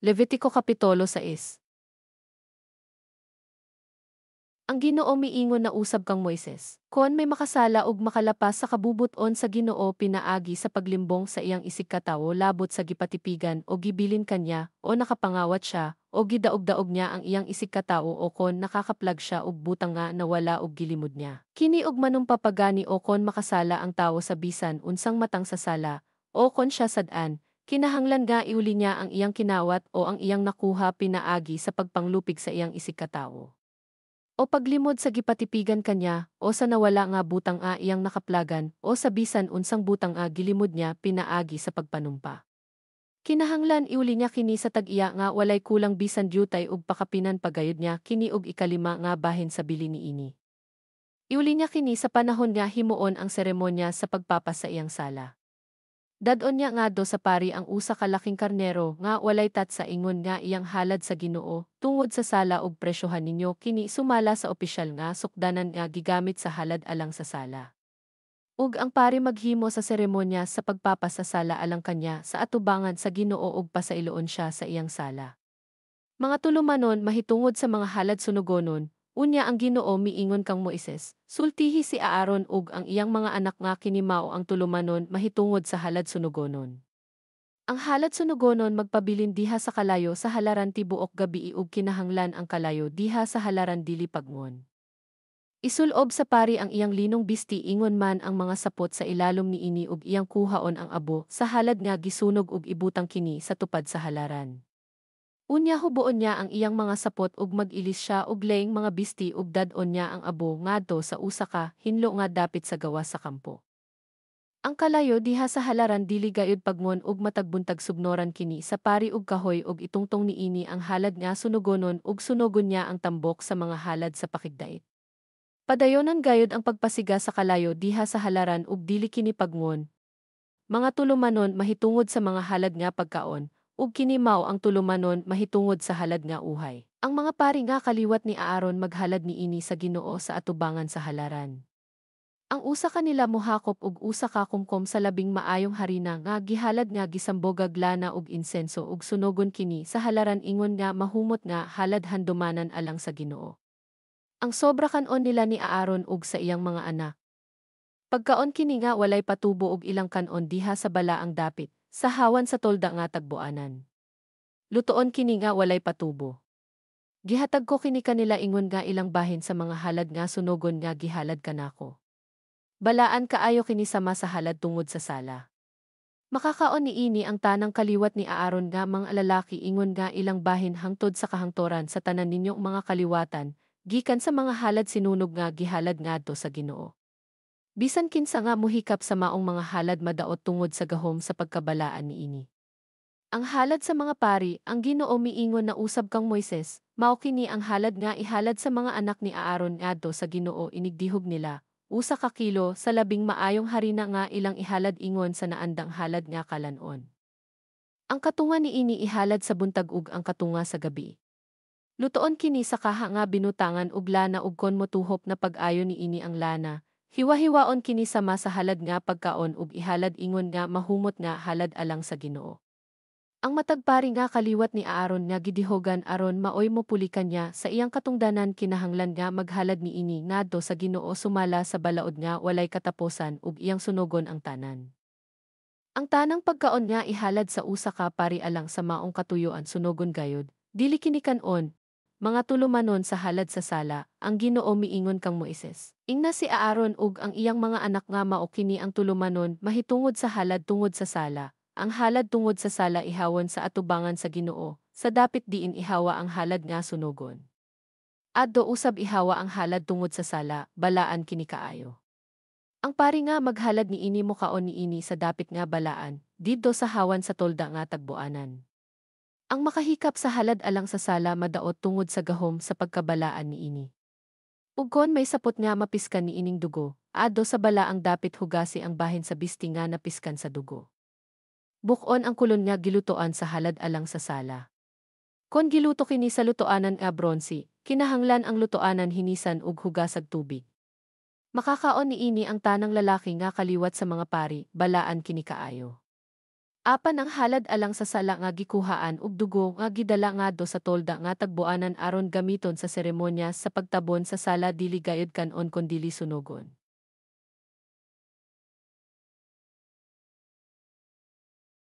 Levitiko Kapitulo 6. Ang Ginoo miingon na usab kang Moises. Kon may makasala ug makalapas sa kabubuton sa Ginoo pinaagi sa paglimbong sa iyang isig katawo labot sa gipatipigan o gibilin kanya o nakapangawat siya o gidaog-daog niya ang iyang isig katawo o kon nakakaplag siya og butang nga nawala og gilimod niya. Kini og manumpapagani o kon makasala ang tawo sa bisan unsang matang sa sala o kon siya sad-an. Kinahanglan nga iuli niya ang iyang kinawat o ang iyang nakuha pinaagi sa pagpanglupig sa iyang isig katawo. O paglimod sa gipatipigan kanya, o sa nawala nga butang a iyang nakaplagan, o sa bisan unsang butang a gilimod niya pinaagi sa pagpanumpa. Kinahanglan iuli niya kini sa tag-iya nga walay kulang bisan dyutay ug pakapinan pagayod niya kini og ikalima nga bahin sa bili niini. Iuli niya kini sa panahon nga himuon ang seremonya sa pagpapas sa iyang sala. Dadon niya nga do sa pari ang usa ka laking karnero nga walay tatsa ingon nga iyang halad sa Ginoo tungod sa sala ug presyohan ninyo kini sumala sa opisyal nga sukdanan nga gigamit sa halad alang sa sala. Ug ang pari maghimo sa seremonya sa pagpapas sa sala alang kanya sa atubangan sa Ginoo ug pasailoon siya sa iyang sala. Mga tulumanon mahitungod sa mga halad sunugonon. Unya ang Ginoo miingon kang Moises, sultihi si Aaron ug ang iyang mga anak nga kini mao ang tulumanon mahitungod sa halad sunugonon. Ang halad sunugonon magpabilin diha sa kalayo sa halaran tibuok gabii ug kinahanglan ang kalayo diha sa halaran dili pagmon. Isulob sa pari ang iyang linong bisti ingon man ang mga sapot sa ilalom niini ug iyang kuhaon ang abo sa halad nga gisunog ug ibutang kini sa tupad sa halaran. Unya hubuon niya ang iyang mga sapot ug mag-ilis siya og laing mga bisti ug dadon niya ang abo ngadto sa usa ka hinlo nga dapit sa gawas sa kampo. Ang kalayo diha sa halaran dili gayud pagmon ug matagbuntag sugnoran kini sa pari ug kahoy ug itungtong niini ang halad nga sunugonon ug sunogon niya ang tambok sa mga halad sa pakigdait. Padayonan gayud ang pagpasiga sa kalayo diha sa halaran ug dili kini pagmon. Mga tulumanon mahitungod sa mga halad nga pagkaon ug kini mao ang tulumanon mahitungod sa halad nga uhay. Ang mga pari nga kaliwat ni Aaron maghalad niini sa Ginoo sa atubangan sa halaran. Ang usa kanila mohakop og usa ka kumkom sa labing maayong harina nga gihalad nga gisambogag lana ug insenso ug sunogon kini sa halaran ingon nga mahumot nga halad handumanan alang sa Ginoo. Ang sobra kanon nila ni Aaron ug sa iyang mga anak. Pagkaon kini nga walay patubo og ilang kanon diha sa balaang dapit sa hawan sa tolda nga tagbuanan. Lutoon kini nga walay patubo. Gihatag ko kini kanila ingon nga ilang bahin sa mga halad nga sunogon nga gihalad kanako. Balaan kaayo kini sama sa halad tungod sa sala. Makakaon niini ang tanang kaliwat ni Aaron nga mga lalaki ingon nga ilang bahin hangtod sa kahangtoran sa tanan ninyong mga kaliwatan, gikan sa mga halad sinunog nga gihalad ngadto sa Ginoo. Bisan kinsa nga muhikap sa maong mga halad madaot tungod sa gahom sa pagkabalaan niini. Ang halad sa mga pari, ang Ginoo miingon na usab kang Moises, mao kini ang halad nga ihalad sa mga anak ni Aaron ngadto sa Ginoo inigdihog nila, usa ka kilo sa labing maayong harina nga ilang ihalad ingon sa naandang halad nga kalanon. Ang katunga niini ihalad sa buntag ug ang katunga sa gabi. Lutoon kini sa kaha nga binutangan ug lana ug kon motuhop na pag-ayo niini ang lana. Hiwa-hiwaon kini sama sa halad nga pagkaon ug ihalad ingon nga mahumot nga halad alang sa Ginoo. Ang matagpari nga kaliwat ni Aaron nga gidihogan aron maoy mopulikan niya sa iyang katungdanan kinahanglan nga maghalad niini ngadto sa Ginoo sumala sa balaod nga walay katapusan ug iyang sunogon ang tanan. Ang tanang pagkaon nga ihalad sa usa ka pari alang sa maong katuyoan sunogon gayud, dili kini kanon. Mga tulumanon sa halad sa sala, ang Ginoo miingon kang Moises. Ingna si Aaron ug ang iyang mga anak nga mao kini ang tulumanon mahitungod sa halad tungod sa sala. Ang halad tungod sa sala ihawon sa atubangan sa Ginoo, sa dapit diin ihawa ang halad nga sunogon. Adto usab ihawa ang halad tungod sa sala, balaan kini kaayo. Ang pari nga maghalad niini mo kaon niini sa dapit nga balaan, didto sa hawan sa tolda nga tagbuanan. Ang makahikap sa halad alang sa sala madaot tungod sa gahom sa pagkabalaan niini. Ug kon may sapot nga mapiskan niining dugo, adto sa balaang dapit hugasi ang bahin sa bisti nga napiskan sa dugo. Bukon ang kulon nga gilutoan sa halad alang sa sala. Kon giluto kini sa lutoanan nga bronsi, kinahanglan ang lutoanan hinisan ug hugasag tubig. Makakaon niini ang tanang lalaki nga kaliwat sa mga pari, balaan kini kaayo. Apan ang halad alang sa sala nga gikuhaan ug dugo nga gidala ngadto sa tolda nga tagbuanan aron gamiton sa seremonya sa pagtabon sa sala dili gayud kanon kon dili sunugon.